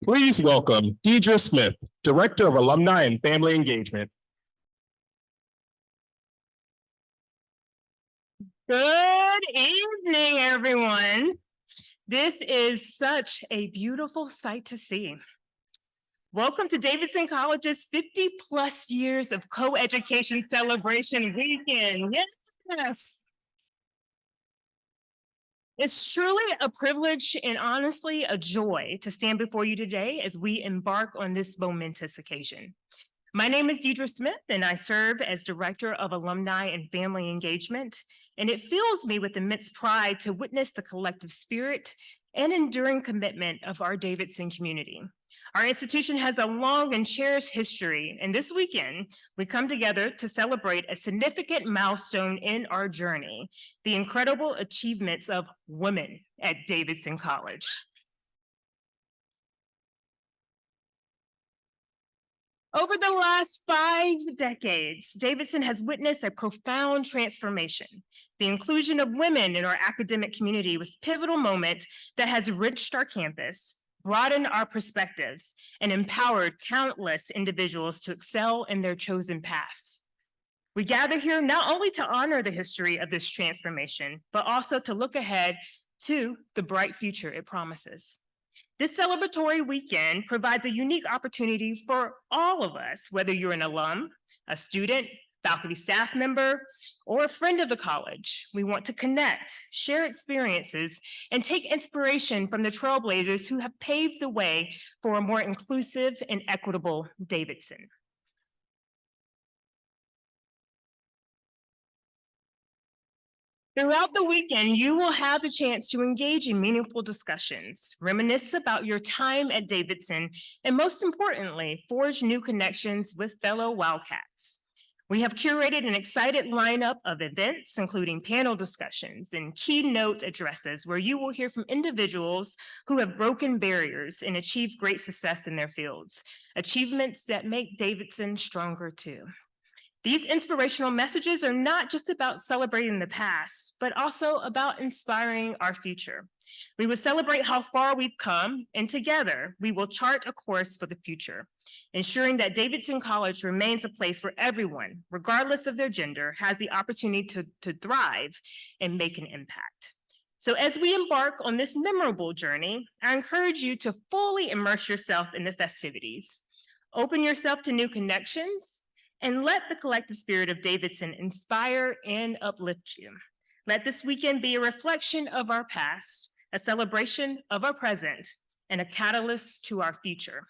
Please welcome Deidre Smith, Director of Alumni and Family Engagement. Good evening, everyone. This is such a beautiful sight to see. Welcome to Davidson College's 50+ years of co-education celebration weekend. Yes. It's truly a privilege and honestly a joy to stand before you today as we embark on this momentous occasion. My name is Deidre Smith, and I serve as Director of Alumni and Family Engagement, and it fills me with immense pride to witness the collective spirit and enduring commitment of our Davidson community. Our institution has a long and cherished history, and this weekend, we come together to celebrate a significant milestone in our journey, the incredible achievements of women at Davidson College. Over the last 5 decades, Davidson has witnessed a profound transformation. The inclusion of women in our academic community was a pivotal moment that has enriched our campus, broadened our perspectives, and empowered countless individuals to excel in their chosen paths. We gather here not only to honor the history of this transformation, but also to look ahead to the bright future it promises. This celebratory weekend provides a unique opportunity for all of us, whether you're an alum, a student, faculty staff member, or a friend of the college. We want to connect, share experiences, and take inspiration from the trailblazers who have paved the way for a more inclusive and equitable Davidson. Throughout the weekend, you will have the chance to engage in meaningful discussions, reminisce about your time at Davidson, and most importantly, forge new connections with fellow Wildcats. We have curated an excited lineup of events, including panel discussions and keynote addresses, where you will hear from individuals who have broken barriers and achieved great success in their fields, achievements that make Davidson stronger too. These inspirational messages are not just about celebrating the past, but also about inspiring our future. We will celebrate how far we've come, and together we will chart a course for the future, ensuring that Davidson College remains a place where everyone, regardless of their gender, has the opportunity to thrive and make an impact. So as we embark on this memorable journey, I encourage you to fully immerse yourself in the festivities. Open yourself to new connections, and let the collective spirit of Davidson inspire and uplift you. Let this weekend be a reflection of our past, a celebration of our present, and a catalyst to our future.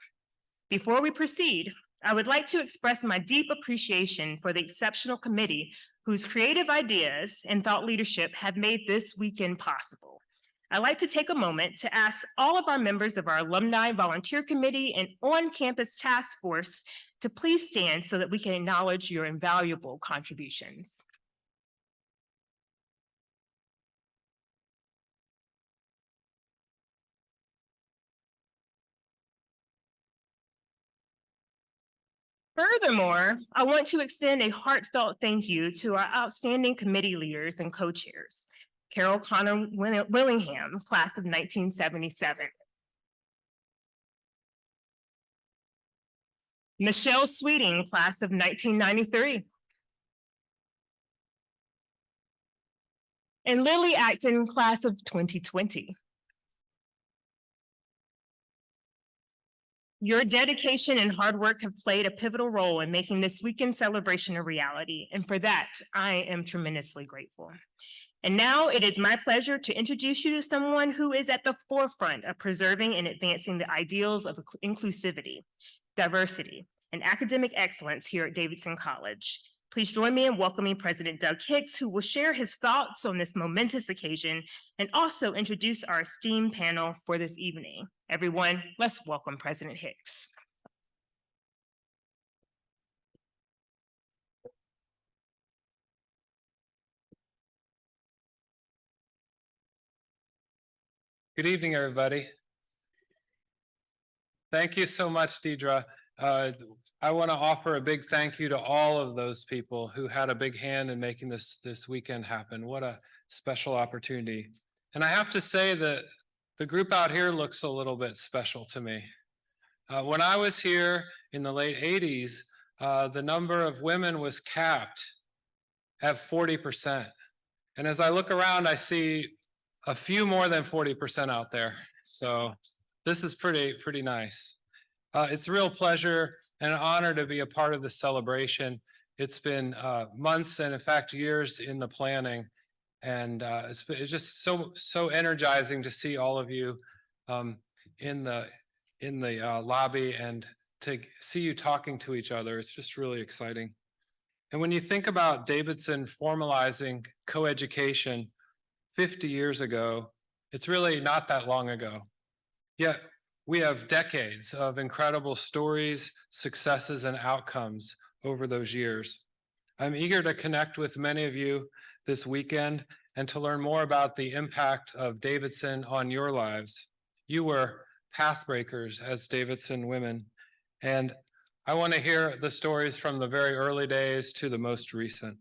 Before we proceed, I would like to express my deep appreciation for the exceptional committee whose creative ideas and thought leadership have made this weekend possible. I'd like to take a moment to ask all of our members of our Alumni Volunteer Committee and on-campus task force to please stand so that we can acknowledge your invaluable contributions. Furthermore, I want to extend a heartfelt thank you to our outstanding committee leaders and co-chairs. Carol Connor Willingham, class of 1977. Michelle Sweeting, class of 1993. And Lily Acton, class of 2020. Your dedication and hard work have played a pivotal role in making this weekend celebration a reality, and for that, I am tremendously grateful. And now it is my pleasure to introduce you to someone who is at the forefront of preserving and advancing the ideals of inclusivity, diversity, and academic excellence here at Davidson College. Please join me in welcoming President Doug Hicks, who will share his thoughts on this momentous occasion and also introduce our esteemed panel for this evening. Everyone, let's welcome President Hicks. Good evening, everybody. Thank you so much, Deidre. I want to offer a big thank you to all of those people who had a big hand in making this weekend happen. What a special opportunity. And I have to say that the group out here looks a little bit special to me. When I was here in the late 80s, the number of women was capped at 40%. And as I look around, I see a few more than 40% out there. So this is pretty nice. It's a real pleasure and an honor to be a part of this celebration. It's been months and in fact years in the planning, and it's just so energizing to see all of you in the lobby and to see you talking to each other. It's just really exciting. And when you think about Davidson formalizing coeducation 50 years ago, it's really not that long ago. Yet we have decades of incredible stories, successes, and outcomes over those years. I'm eager to connect with many of you this weekend and to learn more about the impact of Davidson on your lives. You were pathbreakers as Davidson women, and I want to hear the stories from the very early days to the most recent.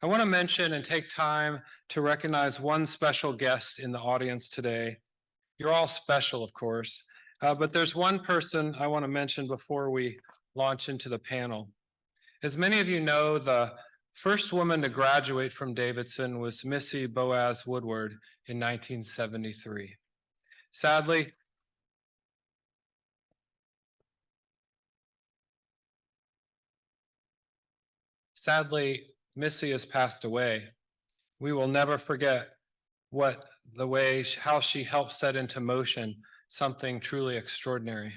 I want to mention and take time to recognize one special guest in the audience today. You're all special, of course, but there's one person I want to mention before we launch into the panel. As many of you know, the first woman to graduate from Davidson was Missy Boaz Woodward in 1973. Sadly, Missy has passed away. We will never forget how she helped set into motion something truly extraordinary.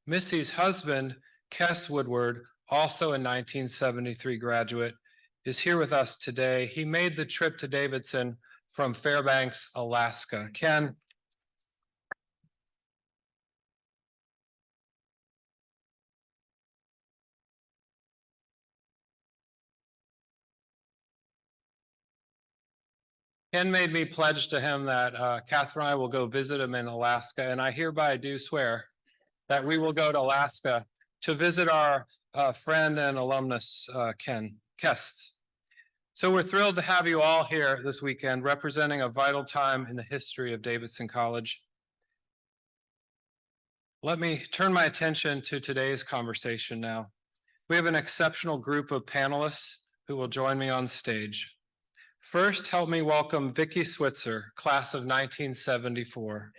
Missy's husband, Kes Woodward, also a 1973 graduate, is here with us today. He made the trip to Davidson from Fairbanks, Alaska. Ken. Ken made me pledge to him that Catherine and I will go visit him in Alaska, and I hereby do swear that we will go to Alaska to visit our friend and alumnus, Ken Kes. So we're thrilled to have you all here this weekend, representing a vital time in the history of Davidson College. Let me turn my attention to today's conversation now. We have an exceptional group of panelists who will join me on stage. First, help me welcome Vicki Switzer, class of 1974.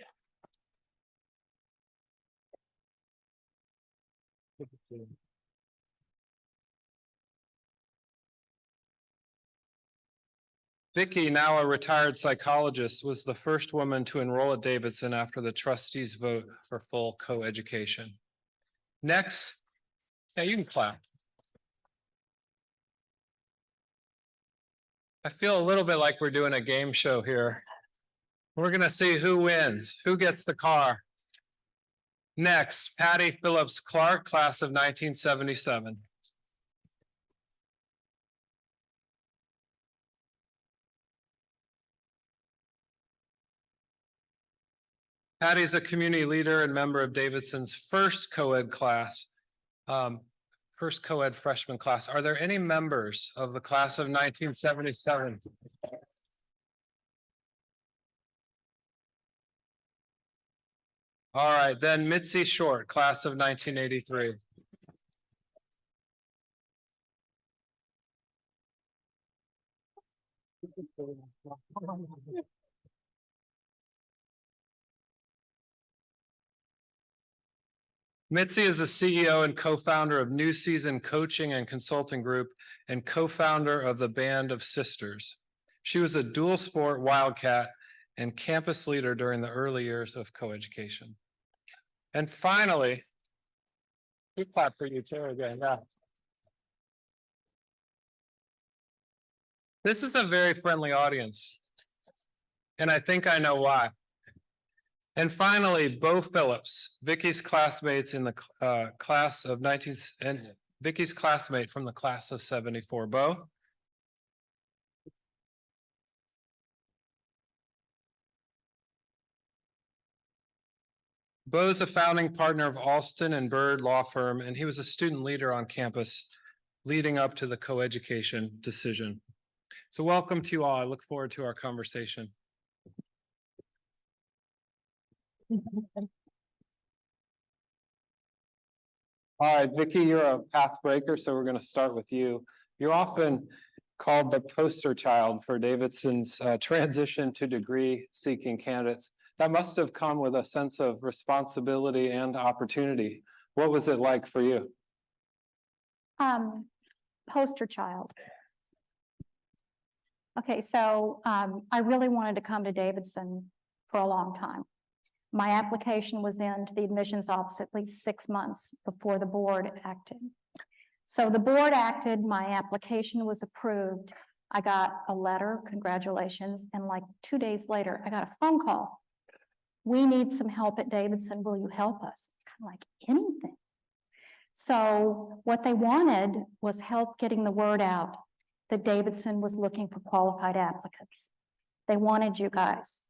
Vicki, now a retired psychologist, was the first woman to enroll at Davidson after the trustees' vote for full co-education. Next, yeah, you can clap. I feel a little bit like we're doing a game show here. We're going to see who wins, who gets the car. Next, Patty Phillips Clark, class of 1977. Patty's a community leader and member of Davidson's first co-ed class, first co-ed freshman class. Are there any members of the class of 1977? All right, then Mitzi Short, class of 1983. Mitzi is the CEO and co-founder of New Season Coaching and Consulting Group and co-founder of the Band of Sisters. She was a dual sport Wildcat and campus leader during the early years of coeducation. And finally, we clap for you too again. Yeah. This is a very friendly audience, and I think I know why. And finally, Bo Phillips, Vicki's classmates in the class of 19, and Vicki's classmate from the class of 74. Bo? Bo is a founding partner of Alston and Bird Law Firm, and he was a student leader on campus leading up to the coeducation decision. So welcome to you all. I look forward to our conversation. All right, Vicky, you're a path breaker, so we're going to start with you. You're often called the poster child for Davidson's transition to degree seeking candidates. That must have come with a sense of responsibility and opportunity. What was it like for you? Poster child. Okay, so I really wanted to come to Davidson for a long time. My application was in to the admissions office at least 6 months before the board acted. So the board acted, my application was approved. I got a letter, congratulations, and like 2 days later, I got a phone call. We need some help at Davidson. Will you help us? It's kind of like anything. So what they wanted was help getting the word out that Davidson was looking for qualified applicants. They wanted you guys.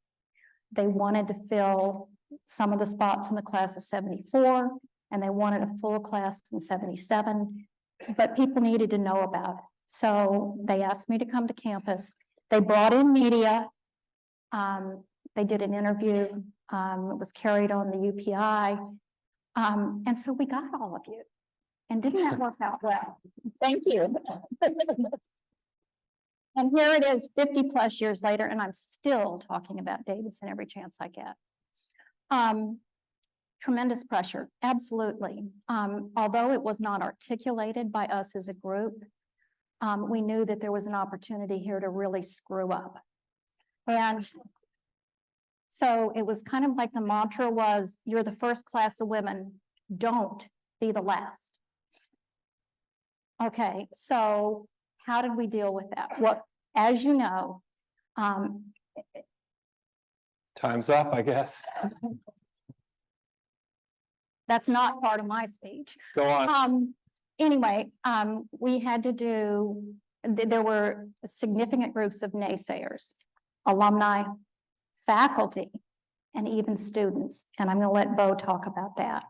They wanted to fill some of the spots in the class of 74, and they wanted a full class in 77, but people needed to know about it. So they asked me to come to campus. They brought in media. They did an interview. It was carried on the UPI. And so we got all of you. And didn't that work out well? Thank you. And here it is 50 plus years later, and I'm still talking about Davidson every chance I get. Tremendous pressure, absolutely. Although it was not articulated by us as a group, we knew that there was an opportunity here to really screw up. And so it was kind of like the mantra was, you're the first class of women, don't be the last. Okay, so how did we deal with that? Well, as you know, Time's up, I guess. that's not part of my speech. Go on. Anyway, we had to do, there were significant groups of naysayers, alumni, faculty, and even students. And I'm going to let Bo talk about that.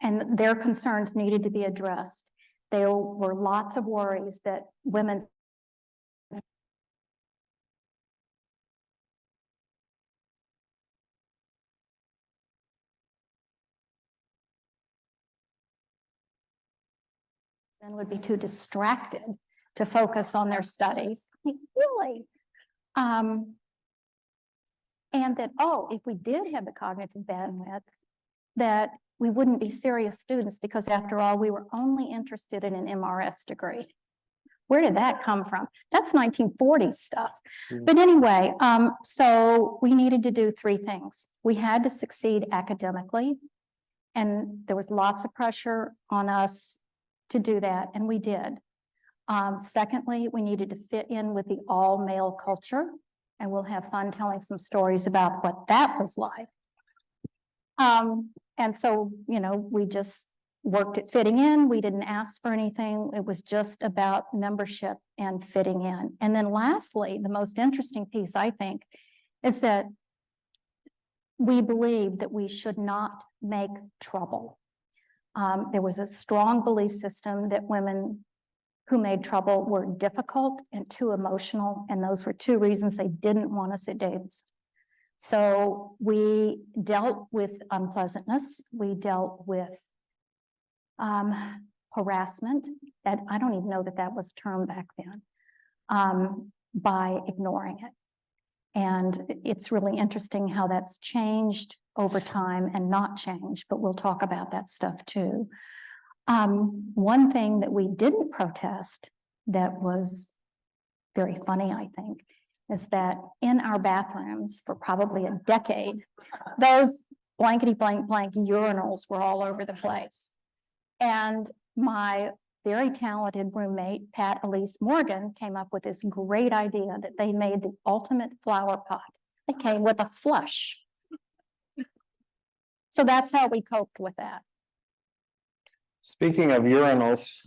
And their concerns needed to be addressed. There were lots of worries that women would be too distracted to focus on their studies. I mean, really. And that, oh, if we did have the cognitive bandwidth, that we wouldn't be serious students because after all, we were only interested in an MRS degree. Where did that come from? That's 1940s stuff. But anyway, so we needed to do 3 things. We had to succeed academically, and there was lots of pressure on us to do that, and we did. Secondly, we needed to fit in with the all-male culture, and we'll have fun telling some stories about what that was like. And so, you know, we just worked at fitting in. We didn't ask for anything. It was just about membership and fitting in. And then lastly, the most interesting piece, I think, is that we believe that we should not make trouble. There was a strong belief system that women who made trouble were difficult and too emotional, and those were 2 reasons they didn't want us at Davidson. So we dealt with unpleasantness. We dealt with harassment. That I don't even know that that was a term back then, by ignoring it. And it's really interesting how that's changed over time and not changed, but we'll talk about that stuff too. One thing that we didn't protest that was very funny, I think, is that in our bathrooms for probably a decade, those blankety blank blank urinals were all over the place. And my very talented roommate, Pat Elise Morgan, came up with this great idea that they made the ultimate flower pot. It came with a flush. So that's how we coped with that. Speaking of urinals,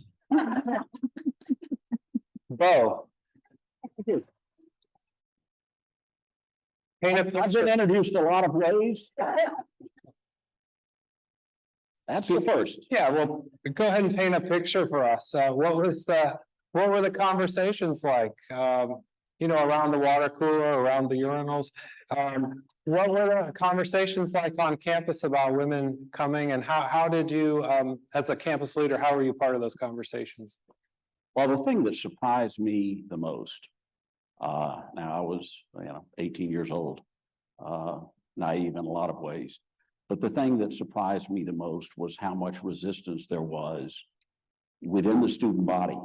Bo. Paint a I've been picture. introduced a lot of ways. That's the first. Yeah, well, go ahead and paint a picture for us. What were the conversations like? You know, around the water cooler, around the urinals? What were the conversations like on campus about women coming, and how did you, as a campus leader, how were you part of those conversations? Well, the thing that surprised me the most, now I was, 18 years old, naive in a lot of ways. But the thing that surprised me the most was how much resistance there was within the student body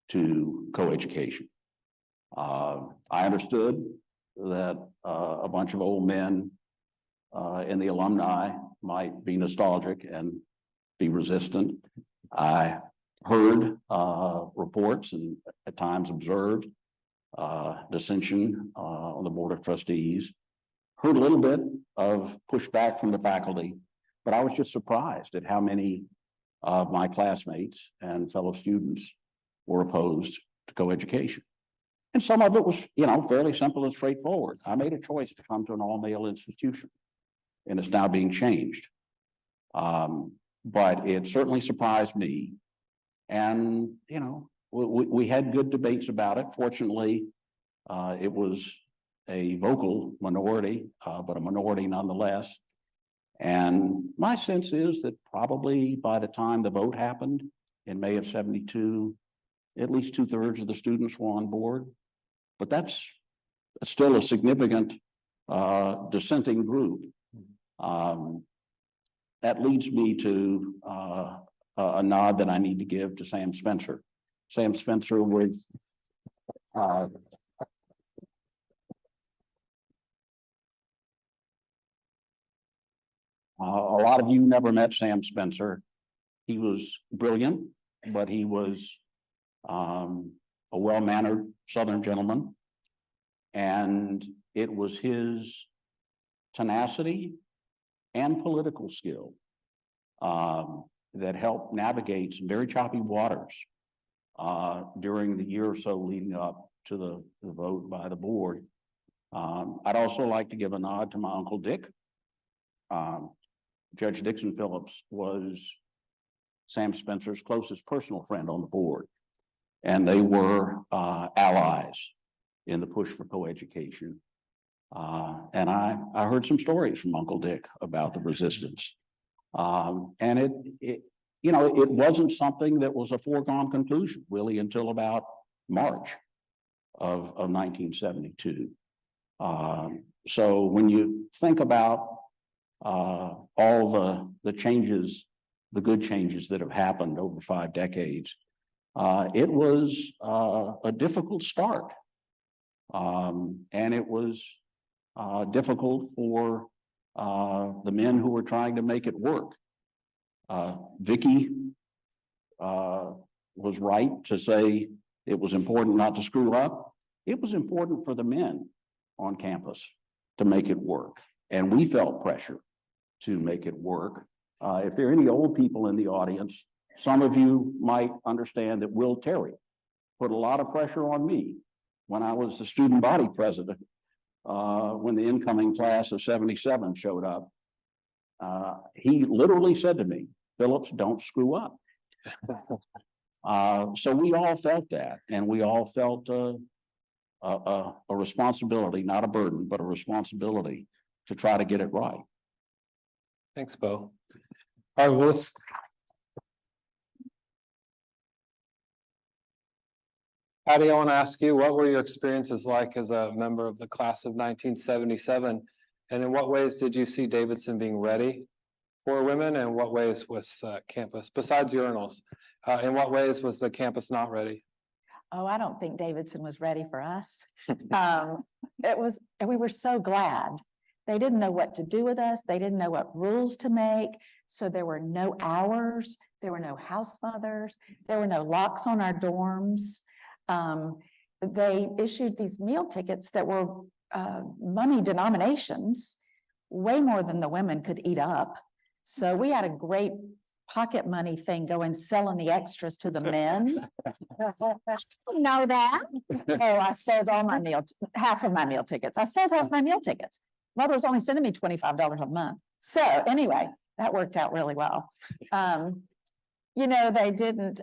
to coeducation. I understood that a bunch of old men in the alumni might be nostalgic and be resistant. I heard reports and at times observed dissension on the Board of Trustees. Heard a little bit of pushback from the faculty, but I was just surprised at how many of my classmates and fellow students were opposed to coeducation. And some of it was, fairly simple and straightforward. I made a choice to come to an all-male institution, and it's now being changed. But it certainly surprised me. And, we had good debates about it. Fortunately, it was a vocal minority, but a minority nonetheless. And my sense is that probably by the time the vote happened in May of '72, at least 2/3 of the students were on board. But that's still a significant dissenting group. That leads me to a nod that I need to give to Sam Spencer. Sam Spencer with a lot of you never met Sam Spencer. He was brilliant, but he was a well-mannered Southern gentleman. And it was his tenacity and political skill that helped navigate some very choppy waters during the year or so leading up to the vote by the board. I'd also like to give a nod to my Uncle Dick. Judge Dixon Phillips was Sam Spencer's closest personal friend on the board, and they were allies in the push for coeducation. And I heard some stories from Uncle Dick about the resistance. And it wasn't something that was a foregone conclusion really until about March of 1972. So when you think about all the changes, the good changes that have happened over 5 decades, it was a difficult start. And it was difficult for the men who were trying to make it work. Vicky was right to say it was important not to screw up. It was important for the men on campus to make it work. And we felt pressure to make it work. If there are any old people in the audience, some of you might understand that Will Terry put a lot of pressure on me when I was the student body president, when the incoming class of '77 showed up. He literally said to me, "Phillips, don't screw up." So we all felt that, and we all felt a responsibility, not a burden, but a responsibility to try to get it right. Thanks, Bo. All right, well, let's. Patty, I want to ask you, what were your experiences like as a member of the class of 1977? And in what ways did you see Davidson being ready for women? And what ways was campus, besides urinals, in what ways was the campus not ready? Oh, I don't think Davidson was ready for us. We were so glad. They didn't know what to do with us. They didn't know what rules to make. So there were no hours. There were no house mothers. There were no locks on our dorms. They issued these meal tickets that were money denominations, way more than the women could eat up. So we had a great pocket money thing going, selling the extras to the men. Know that? Oh, I sold all my half of my meal tickets. I sold half my meal tickets. Mother was only sending me $25 a month. So anyway, that worked out really well. They didn't,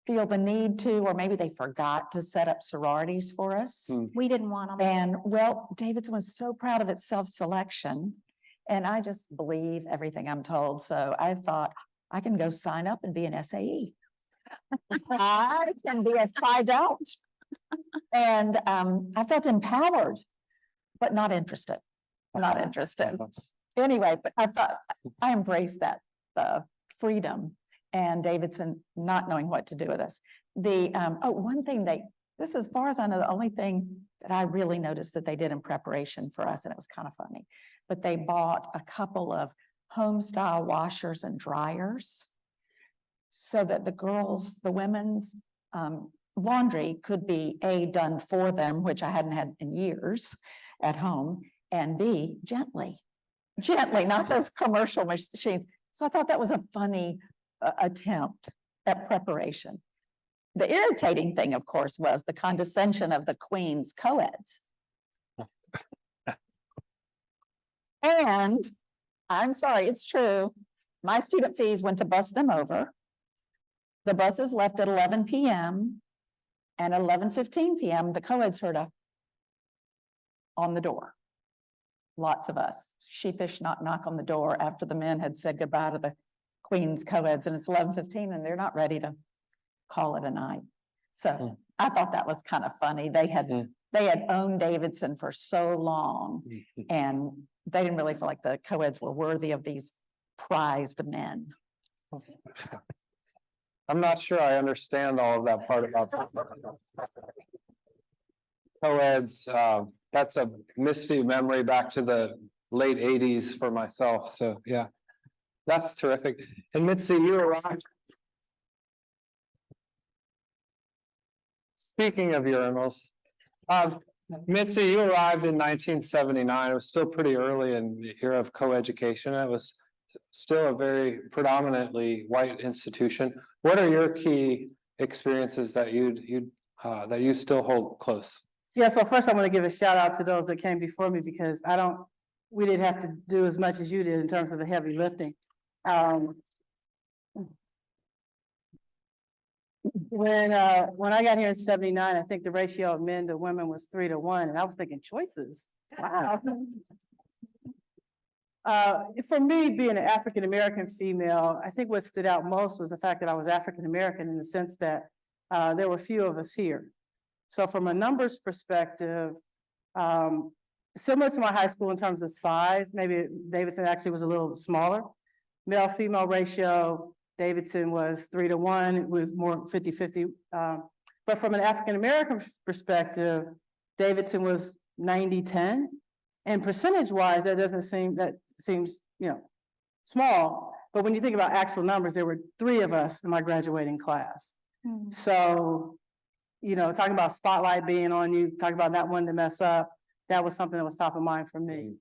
feel the need to, or maybe they forgot to set up sororities for us. We didn't want them. And well, Davidson was so proud of its self-selection. And I just believe everything I'm told. So I thought I can go sign up and be an SAE. I can be a Phi Delta. And I felt empowered, but not interested. Not interested. Anyway, but I thought I embraced that freedom and Davidson not knowing what to do with us. One thing this, as far as I know, the only thing that I really noticed that they did in preparation for us, and it was kind of funny, but they bought a couple of home style washers and dryers so that the women's laundry could be A, done for them, which I hadn't had in years at home, and B, gently, not those commercial machines. So I thought that was a funny attempt at preparation. The irritating thing, of course, was the condescension of the Queen's co-eds. And I'm sorry, it's true. My student fees went to bus them over. The buses left at 11 p.m. and at 11:15 p.m. the co-eds heard a on the door. Lots of us, sheepish knock on the door after the men had said goodbye to the Queen's co-eds, and it's 11:15 and they're not ready to call it a night. So I thought that was kind of funny. They had owned Davidson for so long and they didn't really feel like the co-eds were worthy of these prized men. I'm not sure I understand all of that part about co-eds. That's a misty memory back to the late 80s for myself. So yeah, that's terrific. And Mitzi, you arrived. Speaking of urinals, Mitzi, you arrived in 1979. It was still pretty early in the era of co-education. It was still a very predominantly white institution. What are your key experiences that you still hold close? Yeah, so first I want to give a shout out to those that came before me because we didn't have to do as much as you did in terms of the heavy lifting. When I got here in 79, I think the ratio of men to women was 3-to-1, and I was thinking choices. Wow. For me, being an African-American female, I think what stood out most was the fact that I was African-American in the sense that there were few of us here. So from a numbers perspective, similar to my high school in terms of size, maybe Davidson actually was a little smaller. Male-female ratio, Davidson was 3-to-1, it was more 50-50. But from an African-American perspective, Davidson was 90-10. And percentage-wise, that seems, small. But when you think about actual numbers, there were 3 of us in my graduating class. So, talking about spotlight being on you, talking about not wanting to mess up, that was something that was top of mind for me.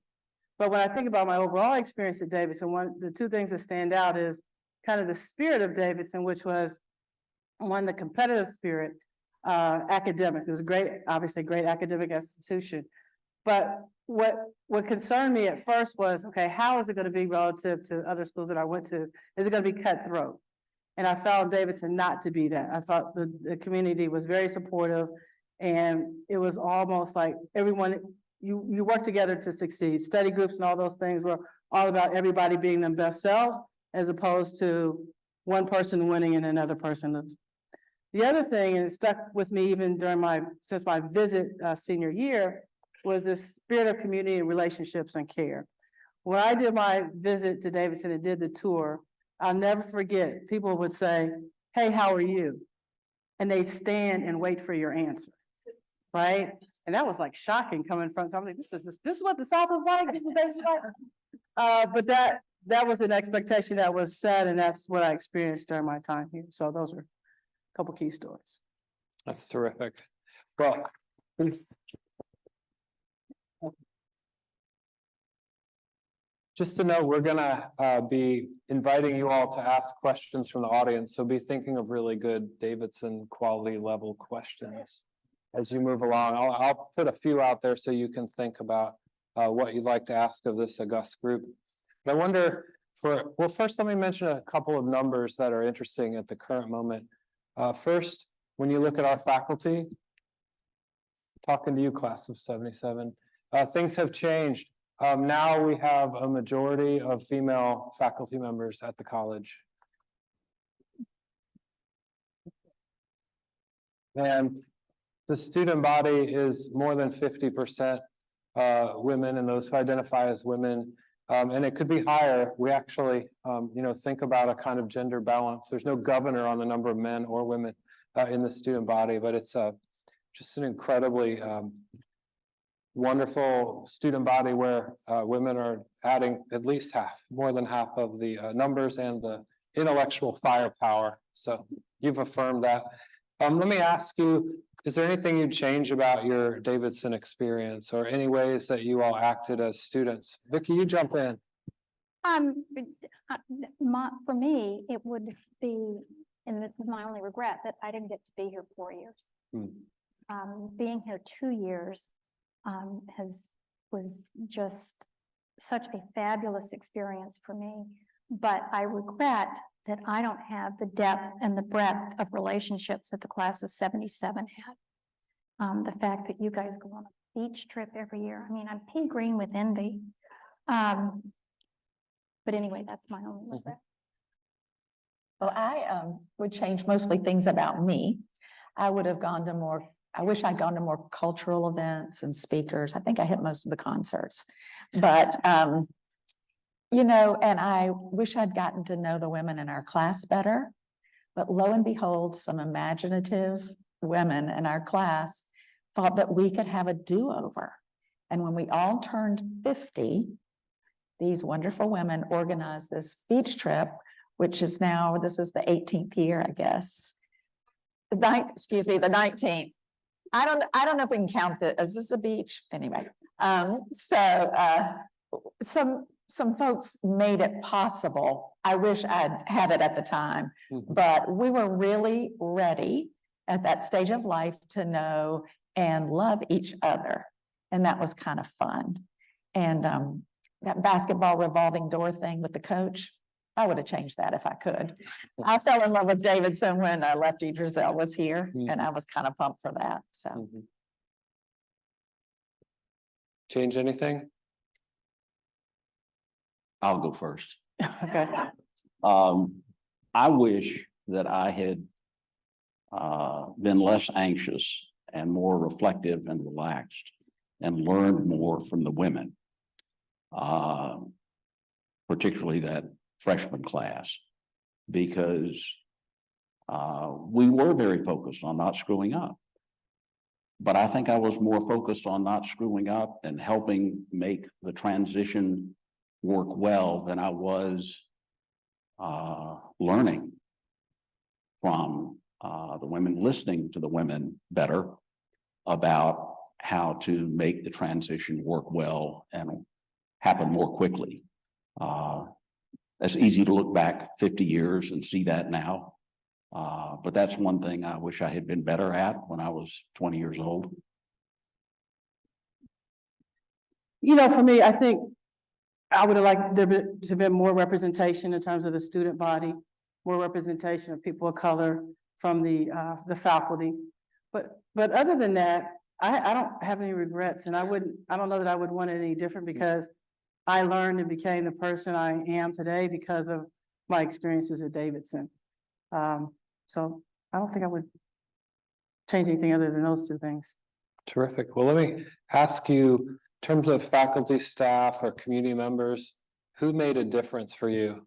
But when I think about my overall experience at Davidson, the 2 things that stand out is kind of the spirit of Davidson, which was the competitive spirit, academic. It was obviously a great academic institution. But what concerned me at first was, okay, how is it going to be relative to other schools that I went to? Is it going to be cutthroat? And I found Davidson not to be that. I thought the community was very supportive, and it was almost like everyone, you work together to succeed. Study groups and all those things were all about everybody being their best selves, as opposed to one person winning and another person losing. The other thing, and it stuck with me even since my visit senior year, was this spirit of community and relationships and care. When I did my visit to Davidson and did the tour, I'll never forget, people would say, "Hey, how are you?" And they'd stand and wait for your answer, right? And that was like shocking coming from somebody. This is what the South is like. This is what Davidson like. But that was an expectation that was set, and that's what I experienced during my time here. So those are a couple key stories. That's terrific. Well, just to know, we're gonna be inviting you all to ask questions from the audience. So be thinking of really good Davidson quality level questions as you move along. I'll put a few out there so you can think about what you'd like to ask of this august group. But I wonder well, first let me mention a couple of numbers that are interesting at the current moment. First, when you look at our faculty, talking to you, class of 77, things have changed. Now we have a majority of female faculty members at the college. And the student body is more than 50% women and those who identify as women. And it could be higher. We actually, think about a kind of gender balance. There's no governor on the number of men or women in the student body, but it's just an incredibly wonderful student body where women are adding at least half, more than half of the numbers and the intellectual firepower. So you've affirmed that. Let me ask you, is there anything you'd change about your Davidson experience or any ways that you all acted as students? Vicki, you jump in. For me, it would be, and this is my only regret, that I didn't get to be here 4 years. Being here 2 years was just such a fabulous experience for me. But I regret that I don't have the depth and the breadth of relationships that the class of 77 had. The fact that you guys go on a beach trip every year, I mean, I'm pea green with envy. But anyway, that's my only regret. Well, I would change mostly things about me. I would have gone to more, I wish I'd gone to more cultural events and speakers. I think I hit most of the concerts. But and I wish I'd gotten to know the women in our class better. But lo and behold, some imaginative women in our class thought that we could have a do-over. And when we all turned 50, these wonderful women organized this beach trip, which is now, this is the 18th year, I guess. The 19th. I don't know if we can count that. Is this a beach? Anyway, some folks made it possible. I wish I'd had it at the time, but we were really ready at that stage of life to know and love each other. And that was kind of fun. And that basketball revolving door thing with the coach, I would have changed that if I could. I fell in love with Davidson when Lefty Drizel was here, and I was kind of pumped for that. So, Change anything? I'll go first. okay. I wish that I had been less anxious and more reflective and relaxed and learned more from the women, particularly that freshman class, because we were very focused on not screwing up. But I think I was more focused on not screwing up and helping make the transition work well than I was learning from the women, listening to the women better about how to make the transition work well and happen more quickly. It's easy to look back 50 years and see that now. But that's one thing I wish I had been better at when I was 20 years old. For me, I think I would have liked there to have been more representation in terms of the student body, more representation of people of color from the faculty. But other than that, I don't have any regrets, and I don't know that I would want it any different, because I learned and became the person I am today because of my experiences at Davidson. So I don't think I would change anything other than those two things. Terrific. Well, let me ask you, in terms of faculty, staff, or community members, who made a difference for you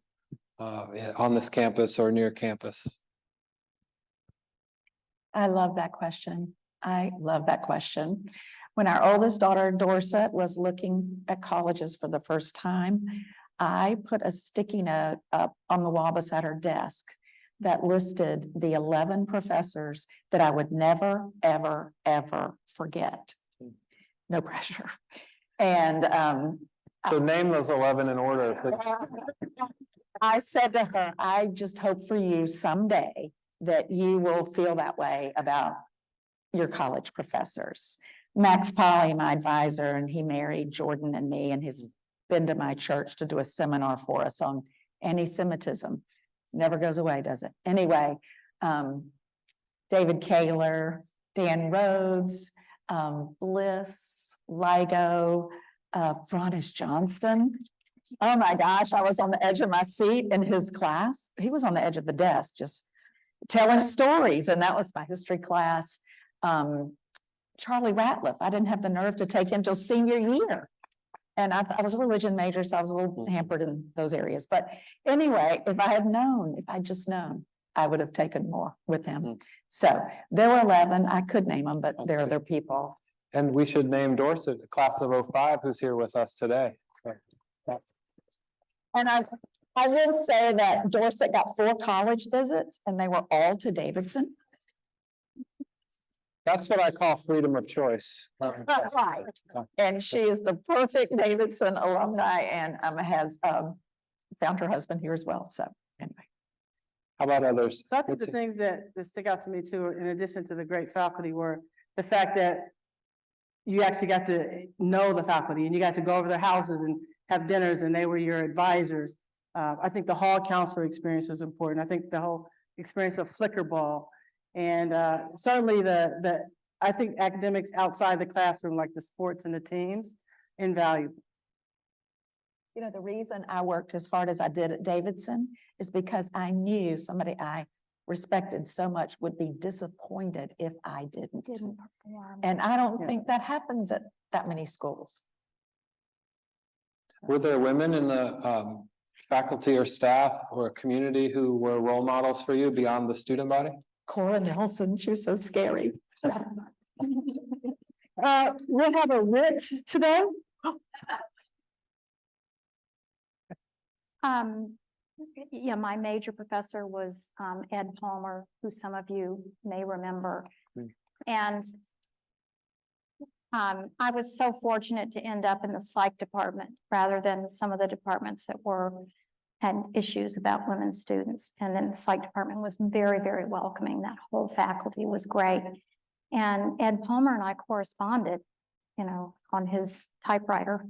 on this campus or near campus? I love that question. When our oldest daughter, Dorset, was looking at colleges for the first time, I put a sticky note up on the wall beside her desk that listed the 11 professors that I would never, ever, ever forget. No pressure. And So name those 11 in order. I said to her, I just hope for you someday that you will feel that way about your college professors. Max Polly, my advisor, and he married Jordan and me, and he's been to my church to do a seminar for us on anti-Semitism. Never goes away, does it? Anyway, David Kaler, Dan Rhodes, Bliss, Ligo, Fronis Johnston. Oh my gosh, I was on the edge of my seat in his class. He was on the edge of the desk, just telling stories, and that was my history class. Charlie Ratliff, I didn't have the nerve to take him till senior year. And I was a religion major, so I was a little hampered in those areas. But anyway, if I'd just known, I would have taken more with him. So there were 11. I could name them, but there are other people. And we should name Dorset, a class of 05, who's here with us today. So, And I will say that Dorset got 4 college visits and they were all to Davidson. that's what I call freedom of choice. Right. And she is the perfect Davidson alumni and has found her husband here as well. So anyway. How about others? So I think Let's the see. things that stick out to me too, in addition to the great faculty, were the fact that you actually got to know the faculty and you got to go over their houses and have dinners and they were your advisors. I think the hall counselor experience was important. I think the whole experience of flicker ball and certainly I think academics outside the classroom, like the sports and the teams, invaluable. You know, the reason I worked as hard as I did at Davidson is because I knew somebody I respected so much would be disappointed if I didn't. perform. And I don't Yeah. think that happens at that many schools. Were there women in the faculty or staff or community who were role models for you beyond the student body? Cora Nelson, she was so scary. We'll have a writ today. Yeah, my major professor was Ed Palmer, who some of you may remember. Mm. And I was so fortunate to end up in the psych department rather than some of the departments that had issues about women students. And then the psych department was very, very welcoming. That whole faculty was great. And Ed Palmer and I corresponded, on his typewriter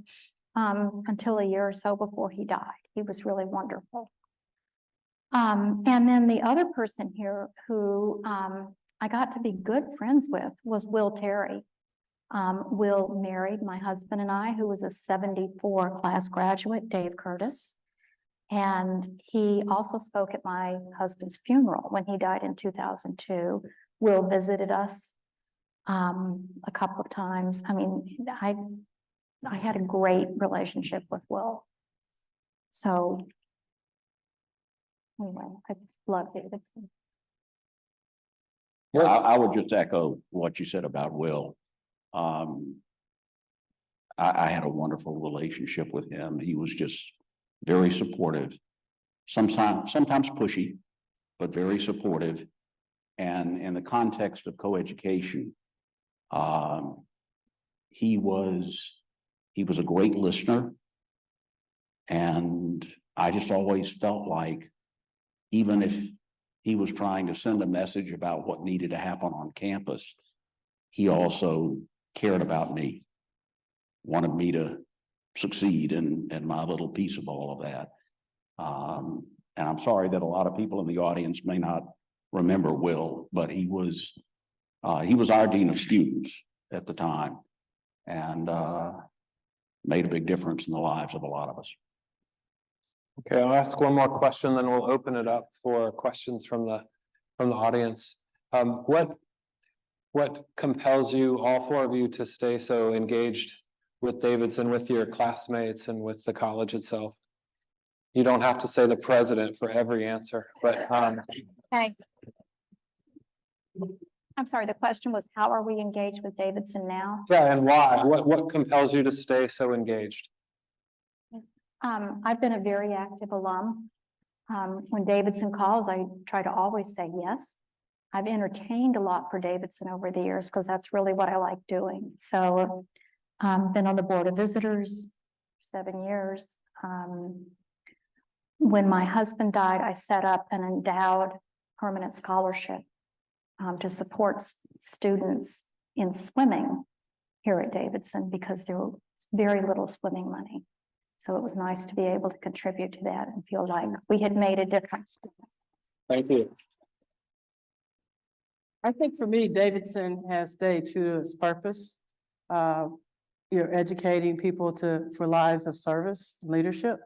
until a year or so before he died. He was really wonderful. And then the other person here who I got to be good friends with was Will Terry. Will married my husband and I, who was a 74 class graduate, Dave Curtis. And he also spoke at my husband's funeral when he died in 2002. Will visited us a couple of times. I mean, I had a great relationship with Will. So anyway, I love Davidson. I would just echo what you said about Will. I had a wonderful relationship with him. He was just very supportive, sometimes pushy, but very supportive. And in the context of coeducation, he was a great listener. And I just always felt like, even if he was trying to send a message about what needed to happen on campus, he also cared about me, wanted me to succeed in my little piece of all of that. And I'm sorry that a lot of people in the audience may not remember Will, but he was our dean of students at the time, and made a big difference in the lives of a lot of us. Okay, I'll ask one more question, then we'll open it up for questions from the audience. What compels you, all 4 of you, to stay so engaged with Davidson, with your classmates and with the college itself? You don't have to say the president for every answer, but Hey. I'm sorry, the question was, how are we engaged with Davidson now? yeah, and why? What compels you to stay so engaged? I've been a very active alum. When Davidson calls, I try to always say yes. I've entertained a lot for Davidson over the years because that's really what I like doing. So been on the board of visitors for 7 years. When my husband died, I set up an endowed permanent scholarship to support students in swimming here at Davidson because there was very little swimming money. So it was nice to be able to contribute to that and feel like we had made a difference. Thank you. I think for me, Davidson has stayed true to its purpose. You're educating people for lives of service, leadership.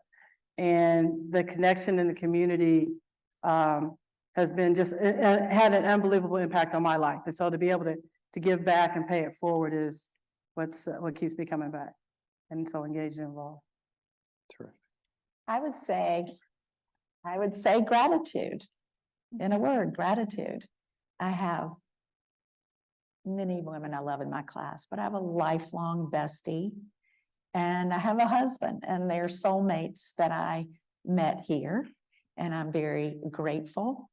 And the connection in the community has been just, it had an unbelievable impact on my life. And so to be able to give back and pay it forward is what keeps me coming back. And so engaged and involved. Terrific. I would say gratitude. In a word, gratitude. I have many women I love in my class, but I have a lifelong bestie. And I have a husband, and they're soulmates that I met here. And I'm very grateful.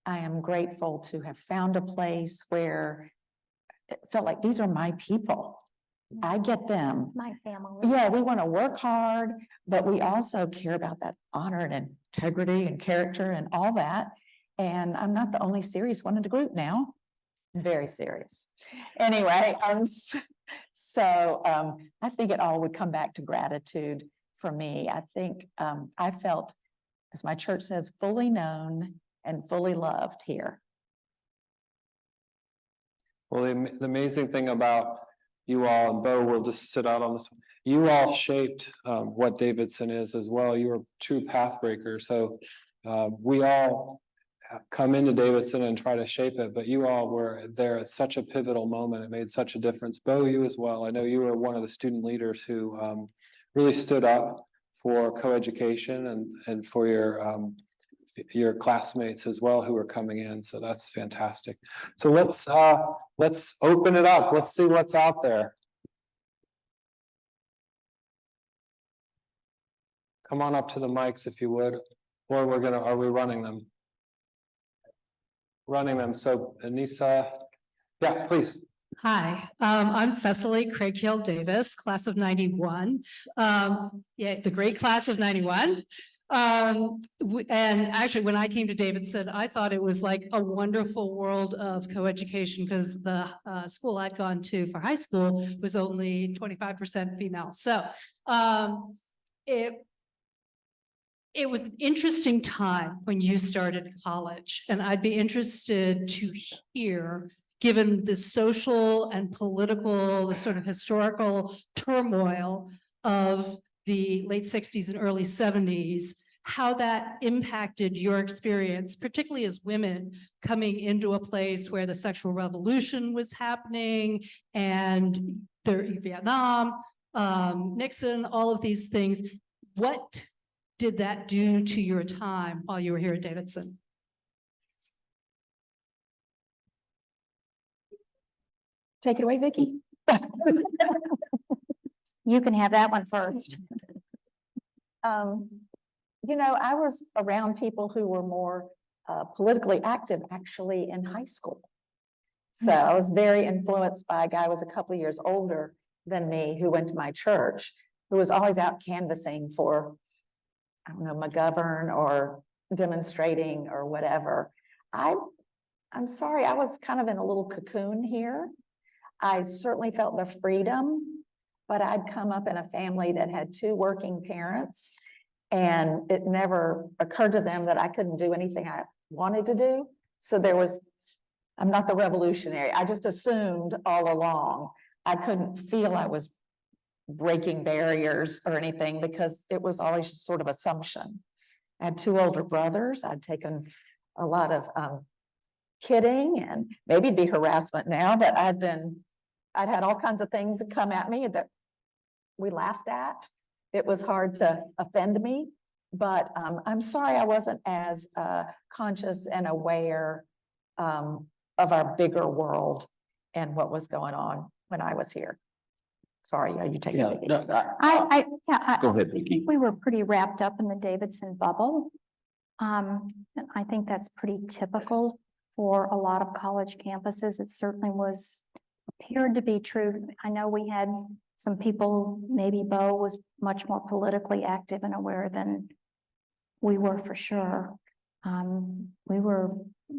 I am grateful to have found a place where it felt like these are my people. I get them. My family. Yeah, we want to work hard, but we also care about that honor and integrity and character and all that. And I'm not the only serious one in the group now. I'm very serious. Anyway, I think it all would come back to gratitude for me. I think I felt, as my church says, fully known and fully loved here. Well, the amazing thing about you all, and Bo will just sit out on this, you all shaped what Davidson is as well. You are true path breakers. So we all come into Davidson and try to shape it, but you all were there at such a pivotal moment. It made such a difference. Bo, you as well. I know you were one of the student leaders who really stood up for coeducation and for your classmates as well who are coming in. So that's fantastic. So let's open it up. Let's see what's out there. Come on up to the mics if you would, or are we running them? Running them. So Anissa, yeah, please. Hi, I'm Cecily Craighill Davis, class of 91. The great class of 91. And actually, when I came to Davidson, I thought it was like a wonderful world of coeducation because the school I'd gone to for high school was only 25% female. So it was an interesting time when you started college, and I'd be interested to hear, given the social and political, the sort of historical turmoil of the late 60s and early 70s, how that impacted your experience, particularly as women coming into a place where the sexual revolution was happening and Vietnam, Nixon, all of these things. What did that do to your time while you were here at Davidson? Take it away, Vicki. You can have that one first. I was around people who were more politically active actually in high school. So I was very influenced by a guy who was a couple of years older than me who went to my church, who was always out canvassing for, I don't know, McGovern or demonstrating or whatever. I'm sorry, I was kind of in a little cocoon here. I certainly felt the freedom, but I'd come up in a family that had two working parents, and it never occurred to them that I couldn't do anything I wanted to do. So I'm not the revolutionary. I just assumed all along I couldn't feel I was breaking barriers or anything because it was always just sort of assumption. I had two older brothers. I'd taken a lot of kidding, and maybe it'd be harassment now, but I'd had all kinds of things that come at me that we laughed at. It was hard to offend me, but I'm sorry I wasn't as conscious and aware of our bigger world and what was going on when I was here. Sorry, you take it. No, go ahead, Vicki. We were pretty wrapped up in the Davidson bubble. And I think that's pretty typical for a lot of college campuses. It certainly appeared to be true. I know we had some people, maybe Bo was much more politically active and aware than we were for sure. We were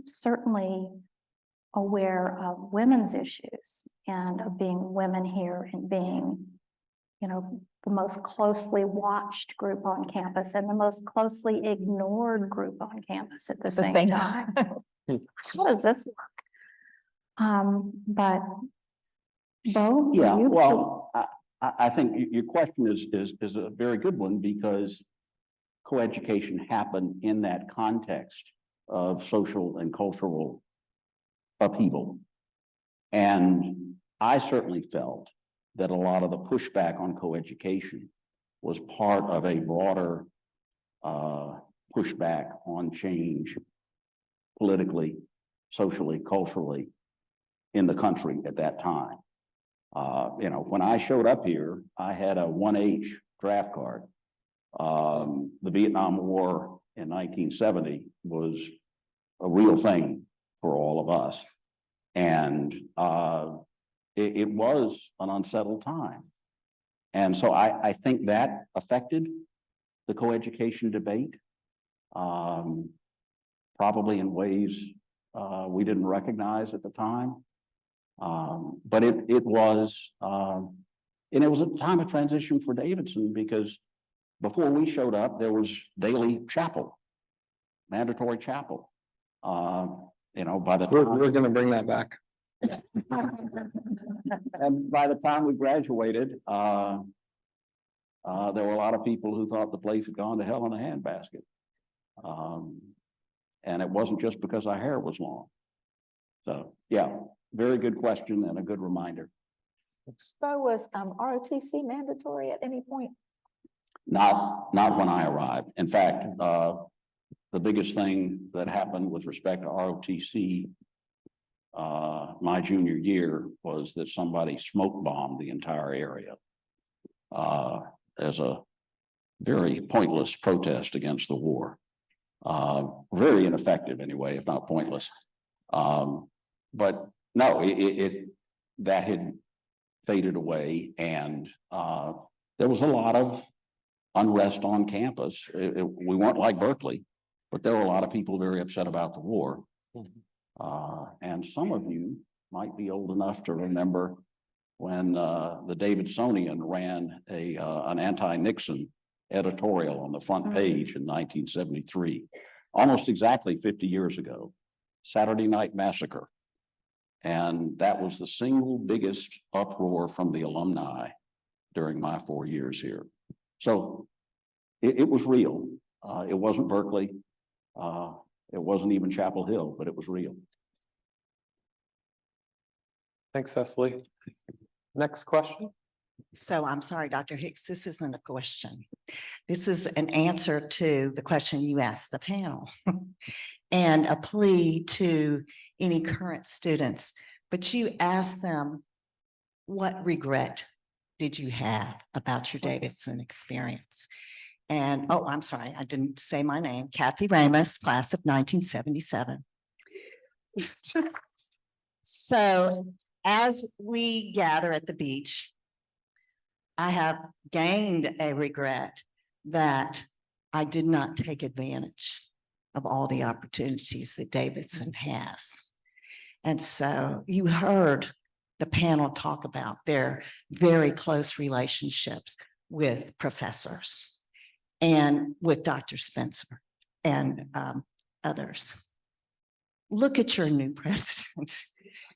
certainly aware of women's issues and of being women here and being, the most closely watched group on campus and the most closely ignored group on campus at the same time. How does this work? But Bo? Yeah, you- well, I think your question is a very good one because coeducation happened in that context of social and cultural upheaval. And I certainly felt that a lot of the pushback on coeducation was part of a broader pushback on change politically, socially, culturally in the country at that time. You know, when I showed up here, I had a 1H draft card. The Vietnam War in 1970 was a real thing for all of us. And it was an unsettled time. And so I think that affected the coeducation debate, probably in ways we didn't recognize at the time. But it was a time of transition for Davidson because before we showed up, there was daily chapel, mandatory chapel. You know, by the time We're gonna bring that back. and by the time we graduated, there were a lot of people who thought the place had gone to hell in a handbasket. And it wasn't just because our hair was long. So, yeah, very good question and a good reminder. So was ROTC mandatory at any point? Not when I arrived. In fact, the biggest thing that happened with respect to ROTC my junior year was that somebody smoke bombed the entire area as a very pointless protest against the war. Very ineffective anyway, if not pointless. But no, that had faded away, and there was a lot of unrest on campus. We weren't like Berkeley, but there were a lot of people very upset about the war. And some of you might be old enough to remember when the Davidsonian ran an anti-Nixon editorial on the front page in 1973, almost exactly 50 years ago, Saturday Night Massacre. And that was the single biggest uproar from the alumni during my 4 years here. So it was real. It wasn't Berkeley. It wasn't even Chapel Hill, but it was real. Thanks, Cecily. Next question. So I'm sorry, Dr. Hicks, this isn't a question. This is an answer to the question you asked the panel and a plea to any current students. But you asked them, what regret did you have about your Davidson experience? And, oh, I'm sorry, I didn't say my name, Kathy Ramos, class of 1977. So as we gather at the beach, I have gained a regret that I did not take advantage of all the opportunities that Davidson has. And so you heard the panel talk about their very close relationships with professors and with Dr. Spencer and others. Look at your new president.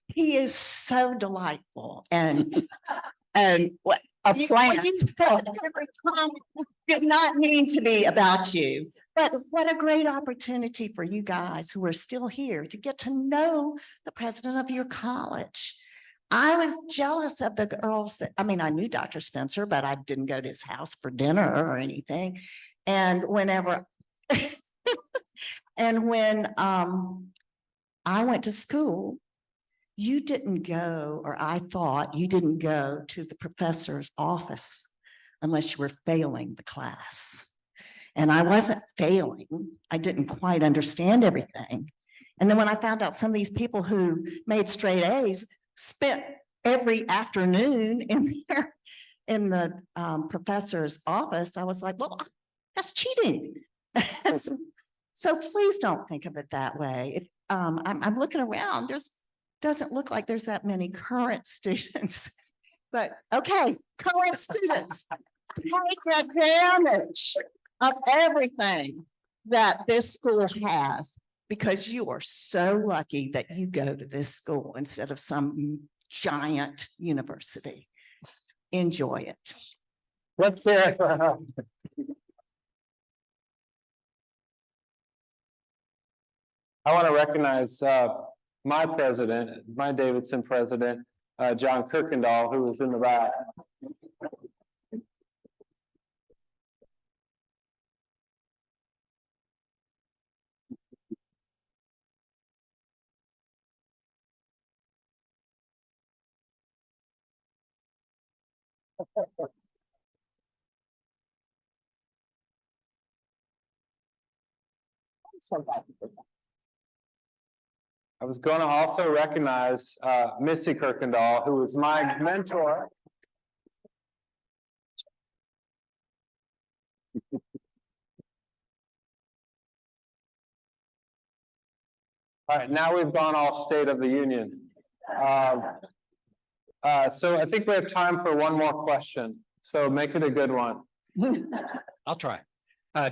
He is so delightful and what you said every time did not mean to be about you, but what a great opportunity for you guys who are still here to get to know the president of your college. I was jealous of the girls that, I mean, I knew Dr. Spencer, but I didn't go to his house for dinner or anything. And whenever, and when I went to school, you didn't go, or I thought you didn't go to the professor's office unless you were failing the class. And I wasn't failing. I didn't quite understand everything. And then when I found out some of these people who made straight A's spent every afternoon in the professor's office, I was like, well, that's cheating. So please don't think of it that way. If I'm looking around, doesn't look like there's that many current students, but okay, current students, take advantage of everything that this school has, because you are so lucky that you go to this school instead of some giant university. Enjoy it. Let's hear it for her. I want to recognize my president, my Davidson president, John Kirkendall, who was in the back. I was going to also recognize Missy Kirkendall, who was my mentor. All right, now we've gone all State of the Union. So I think we have time for one more question. So make it a good one. I'll try.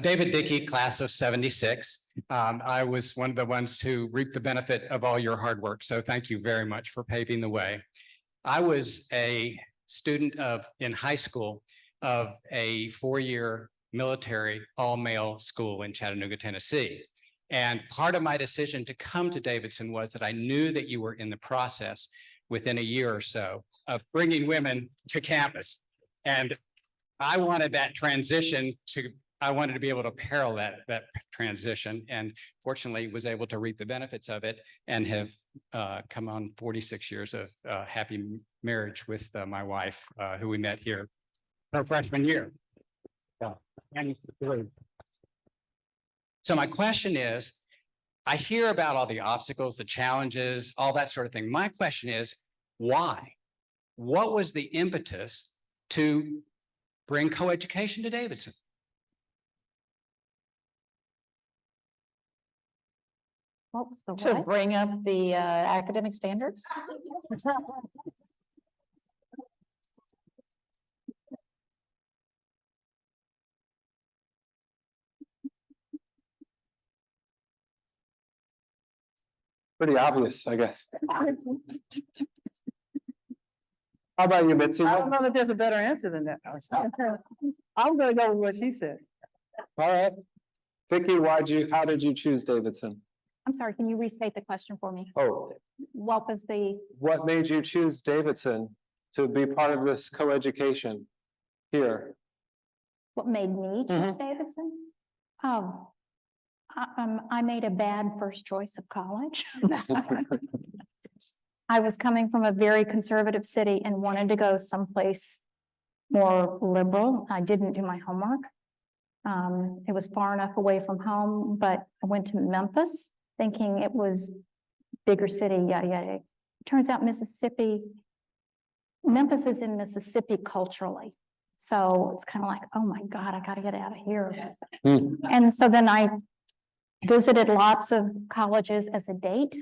David Dickey, class of 76. I was one of the ones who reaped the benefit of all your hard work. So thank you very much for paving the way. I was a student in high school of a 4-year military all-male school in Chattanooga, Tennessee. And part of my decision to come to Davidson was that I knew that you were in the process within a year or so of bringing women to campus. And I wanted that transition I wanted to be able to parallel that transition, and fortunately was able to reap the benefits of it and have come on 46 years of happy marriage with my wife, who we met here her freshman year. So my question is, I hear about all the obstacles, the challenges, all that sort of thing. My question is, why? What was the impetus to bring coeducation to Davidson? What was the To what? bring up the academic standards? Pretty obvious, I guess. How about you, Mitzi? I don't know that there's a better answer than that. I'm gonna go with what she said. All right. Vicki, how did you choose Davidson? I'm sorry, can you restate the question for me? Oh, What was the, what made you choose Davidson to be part of this coeducation here? what made me choose Davidson? Oh, I made a bad first choice of college. I was coming from a very conservative city and wanted to go someplace more liberal. I didn't do my homework. It was far enough away from home, but I went to Memphis thinking it was bigger city, yada, yada. Turns out Memphis is in Mississippi culturally. So it's kind of like, oh my God, I got to get out of here. And so then I visited lots of colleges as a date.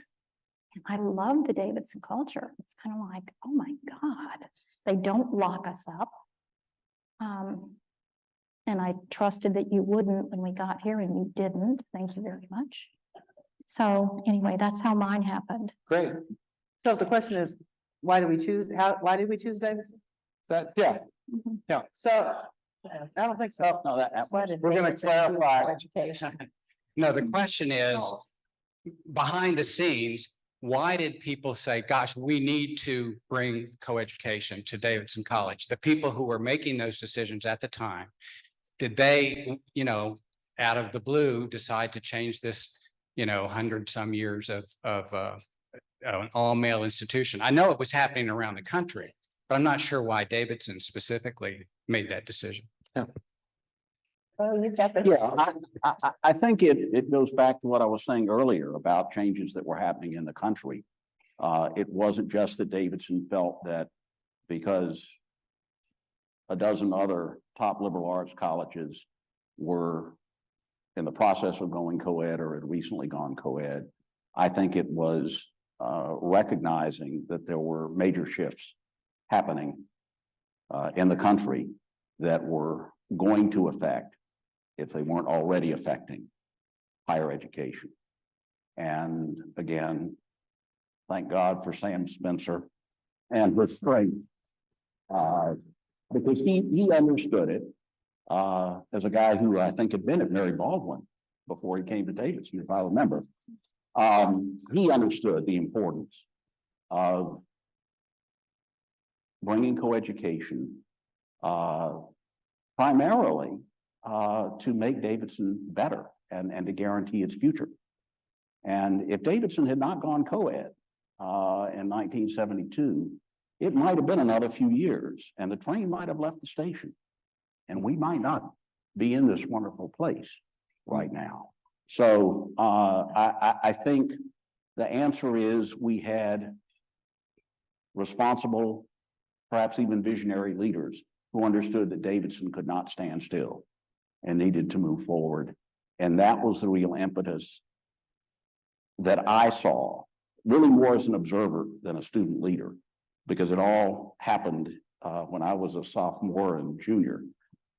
And I love the Davidson culture. It's kind of like, oh my God, they don't lock us up. And I trusted that you wouldn't when we got here, and you didn't. Thank you very much. So anyway, that's how mine happened. Great. So if the question is, why did we choose Davidson? Yeah, So, I don't think so. No, Why did we're gonna Davidson do clarify. Education. No, the question is, behind the scenes, why did people say, gosh, we need to bring coeducation to Davidson College? The people who were making those decisions at the time, did they, out of the blue, decide to change this, 100-some years of an all-male institution? I know it was happening around the country, but I'm not sure why Davidson specifically made that decision. Oh, you've got the. Yeah, I think it goes back to what I was saying earlier about changes that were happening in the country. It wasn't just that Davidson felt that because a dozen other top liberal arts colleges were in the process of going co-ed or had recently gone co-ed. I think it was recognizing that there were major shifts happening in the country that were going to affect, if they weren't already affecting, higher education. And again, thank God for Sam Spencer and his strength. Because he understood it, as a guy who I think had been at Mary Baldwin before he came to Davidson, if I remember. He understood the importance of bringing coeducation, primarily, to make Davidson better and to guarantee its future. And if Davidson had not gone co-ed, in 1972, it might have been another few years and the train might have left the station. And we might not be in this wonderful place right now. So I think the answer is we had responsible, perhaps even visionary leaders who understood that Davidson could not stand still and needed to move forward. And that was the real impetus that I saw, really more as an observer than a student leader, because it all happened when I was a sophomore and junior.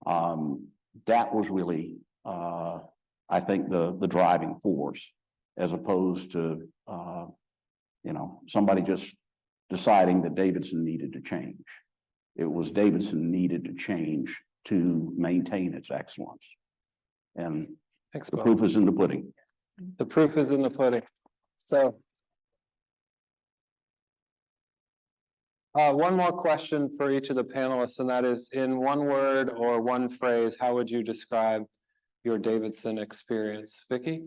That was really, I think, the driving force, as opposed to, somebody just deciding that Davidson needed to change. It was Davidson needed to change to maintain its excellence. And Thanks, the Bo. proof is in the pudding. The proof is in the pudding. So. One more question for each of the panelists, and that is, in one word or one phrase, how would you describe your Davidson experience? Vicky?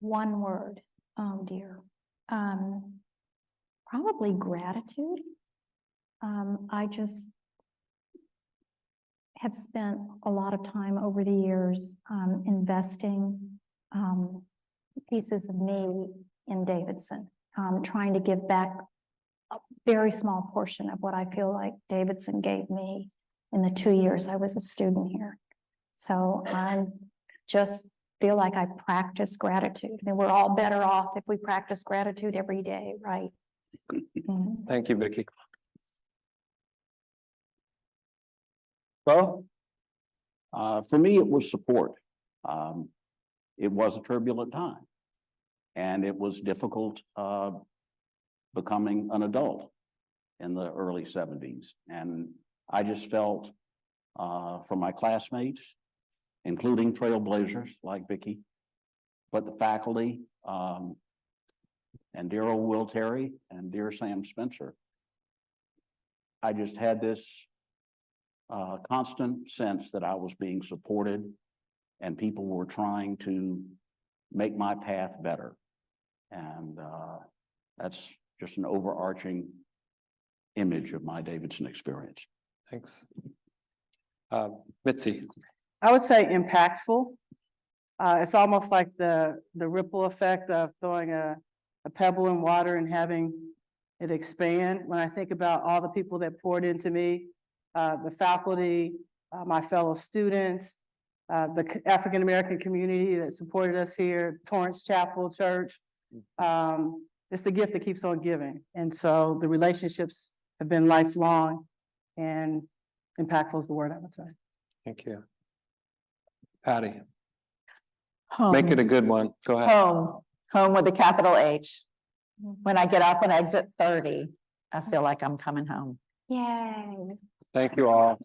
One word, oh dear. Probably gratitude. I just have spent a lot of time over the years investing pieces of me in Davidson, trying to give back a very small portion of what I feel like Davidson gave me in the 2 years I was a student here. So I just feel like I practice gratitude. I mean, we're all better off if we practice gratitude every day, right? Mhm. Thank you, Vicky. Bo? For me, it was support. It was a turbulent time. And it was difficult becoming an adult in the early 70s. And I just felt from my classmates, including trailblazers like Vicky, but the faculty, and dear old Will Terry and dear Sam Spencer, I just had this constant sense that I was being supported and people were trying to make my path better. And that's just an overarching image of my Davidson experience. Thanks. Mitzi? I would say impactful. It's almost like the ripple effect of throwing a pebble in water and having it expand. When I think about all the people that poured into me, the faculty, my fellow students, the African-American community that supported us here, Torrance Chapel Church. It's a gift that keeps on giving. And so the relationships have been lifelong, and impactful is the word I would say. Thank you. Patty? Home. Make it a good one. Go ahead. Home with a capital H. When I get off and exit 30, I feel like I'm coming home. Yay. Thank you all.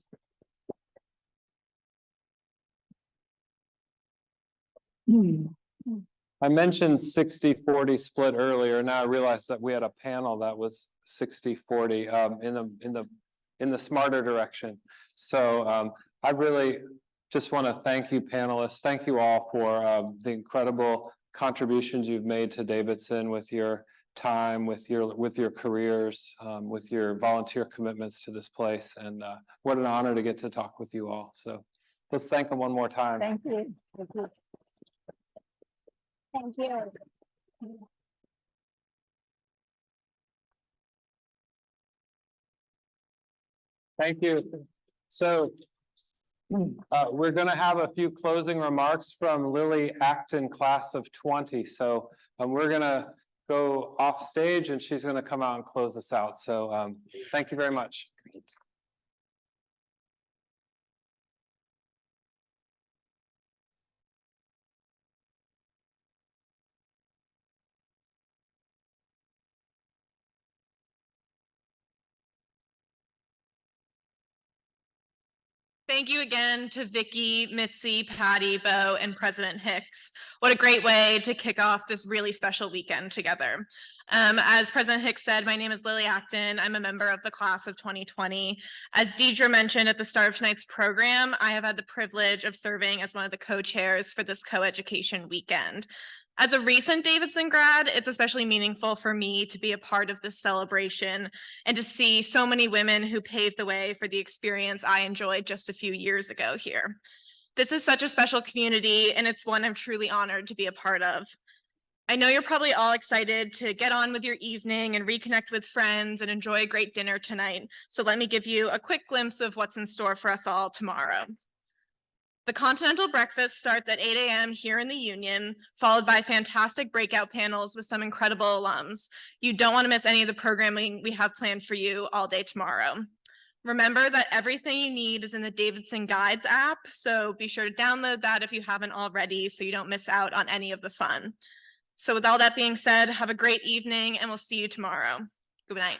I mentioned 60-40 split earlier. Now I realize that we had a panel that was 60-40 in the smarter direction. So I really just want to thank you, panelists. Thank you all for the incredible contributions you've made to Davidson with your time, with your careers, with your volunteer commitments to this place. And what an honor to get to talk with you all. So let's thank them one more time. Thank you. Thank you. Thank you. Thank you. So we're going to have a few closing remarks from Lily Acton, class of 20. So we're going to go off stage and she's going to come out and close us out. So thank you very much. Thank you again to Vicky, Mitzi, Patty, Bo, and President Hicks. What a great way to kick off this really special weekend together. As President Hicks said, my name is Lily Acton. I'm a member of the class of 2020. As Deidre mentioned at the start of tonight's program, I have had the privilege of serving as one of the co-chairs for this co-education weekend. As a recent Davidson grad, it's especially meaningful for me to be a part of this celebration and to see so many women who paved the way for the experience I enjoyed just a few years ago here. This is such a special community, and it's one I'm truly honored to be a part of. I know you're probably all excited to get on with your evening and reconnect with friends and enjoy a great dinner tonight. So let me give you a quick glimpse of what's in store for us all tomorrow. The Continental Breakfast starts at 8 a.m. here in the Union, followed by fantastic breakout panels with some incredible alums. You don't want to miss any of the programming we have planned for you all day tomorrow. Remember that everything you need is in the Davidson Guides app, so be sure to download that if you haven't already so you don't miss out on any of the fun. So with all that being said, have a great evening and we'll see you tomorrow. Good night.